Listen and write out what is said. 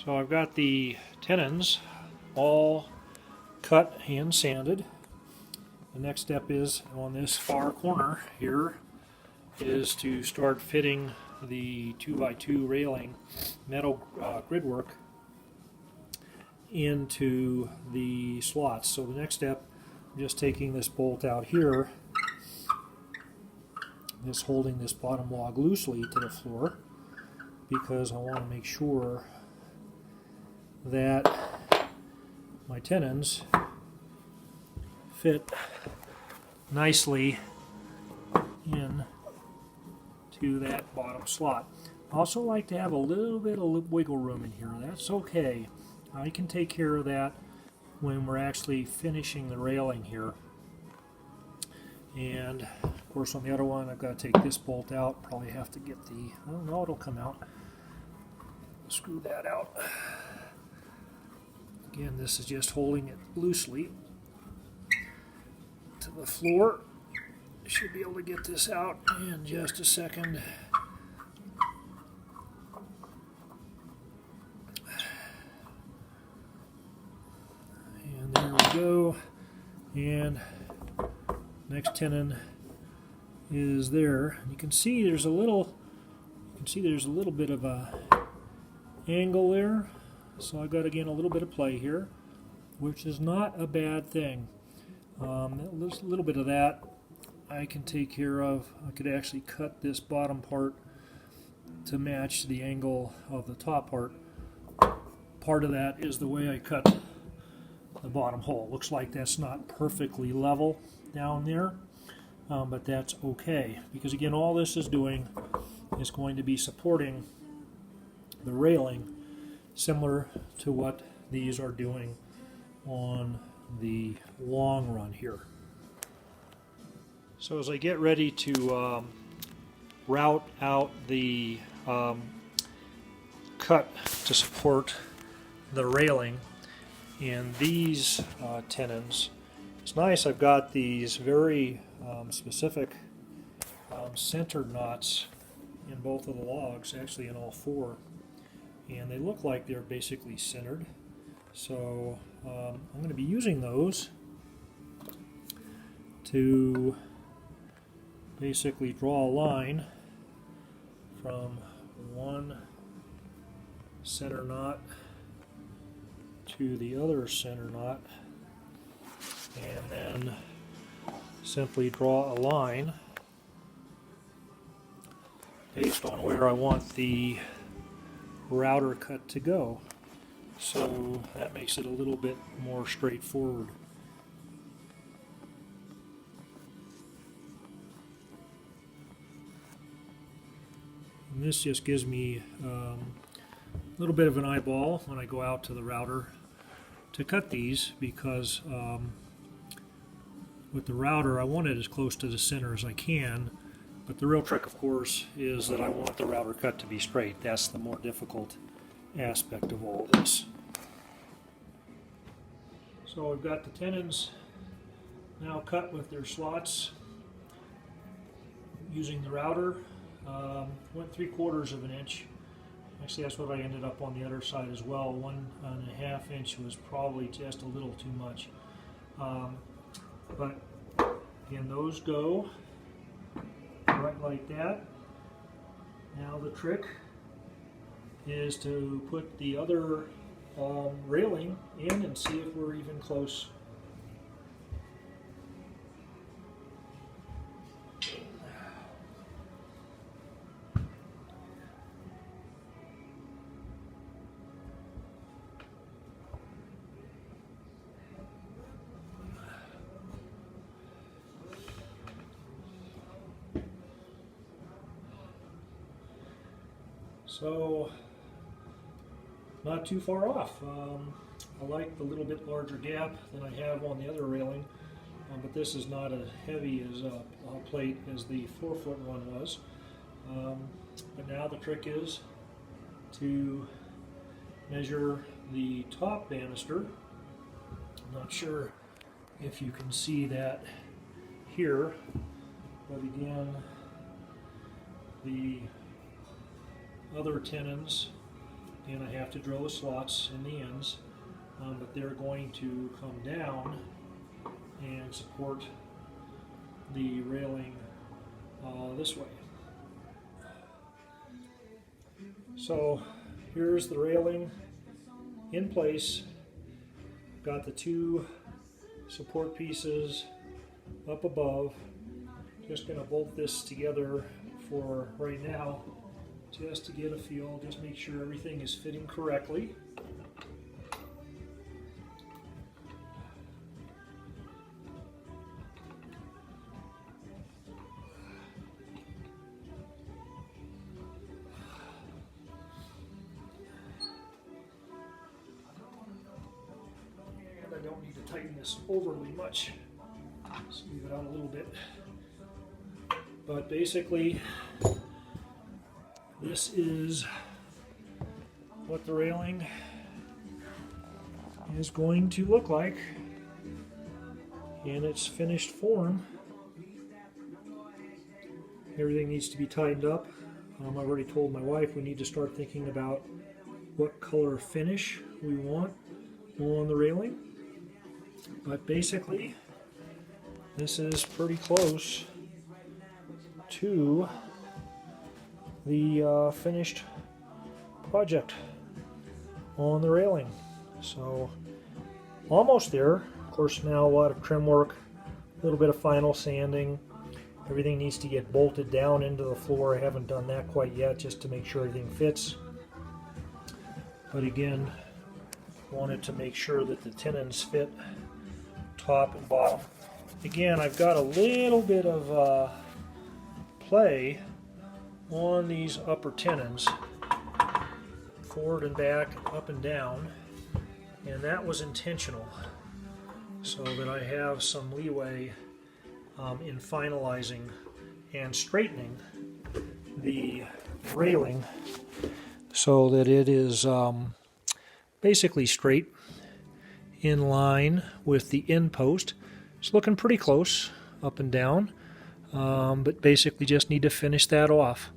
So I've got the tenons all cut and sanded. The next step is on this far corner here is to start fitting the 2x2 railing metal grid work into the slots. So the next step, I'm just taking this bolt out here, just holding this bottom log loosely to the floor because I want to make sure that my tenons fit nicely in to that bottom slot. I also like to have a little bit of wiggle room in here. That's okay. I can take care of that when we're actually finishing the railing here. And of course on the other one I've got to take this bolt out. Probably have to get the, I don't know, it'll come out. Screw that out. Again, this is just holding it loosely to the floor. Should be able to get this out in just a second. And there we go. And next tenon is there. You can see there's a little bit of a angle there. So I got again a little bit of play here, which is not a bad thing. A little bit of that I can take care of. I could actually cut this bottom part to match the angle of the top part. Part of that is the way I cut the bottom hole. Looks like that's not perfectly level down there, but that's okay because again all this is doing is going to be supporting the railing similar to what these are doing on the long run here. So as I get ready to route out the cut to support the railing in these tenons, it's nice I've got these very specific centered knots in both of the logs, actually in all four, and they look like they're basically centered. So I'm going to be using those to basically draw a line from one center knot to the other center knot, and then simply draw a line based on where I want the router cut to go. So that makes it a little bit more straightforward. And this just gives me a little bit of an eyeball when I go out to the router to cut these, because with the router I want it as close to the center as I can, but the real trick of course is that I want the router cut to be straight. That's the more difficult aspect of all this. So I've got the tenons now cut with their slots using the router. Went 3/4 of an inch. Actually that's what I ended up on the other side as well. 1.5 inch was probably just a little too much. But again, those go right like that. Now the trick is to put the other railing in and see if we're even close. So not too far off. I like the little bit larger gap than I have on the other railing, but this is not as heavy as a plate as the 4-foot one was. But now the trick is to measure the top banister. I'm not sure if you can see that here, but again, the other tenons and I have to drill the slots in the ends, but they're going to come down and support the railing this way. So here's the railing in place. Got the two support pieces up above. Just going to bolt this together for right now, just to get a feel, just make sure everything is fitting correctly. And I don't need to tighten this overly much. Just leave it out a little bit. But basically, this is what the railing is going to look like in its finished form. Everything needs to be tightened up. I've already told my wife we need to start thinking about what color finish we want on the railing. But basically, this is pretty close to the finished project on the railing. So almost there. Of course, now a lot of trim work, a little bit of final sanding. Everything needs to get bolted down into the floor. I haven't done that quite yet, just to make sure everything fits. But again, wanted to make sure that the tenons fit top and bottom. Again, I've got a little bit of play on these upper tenons, forward and back, up and down, and that was intentional, so that I have some leeway in finalizing and straightening the railing so that it is basically straight in line with the end post. It's looking pretty close up and down, but basically just need to finish that off.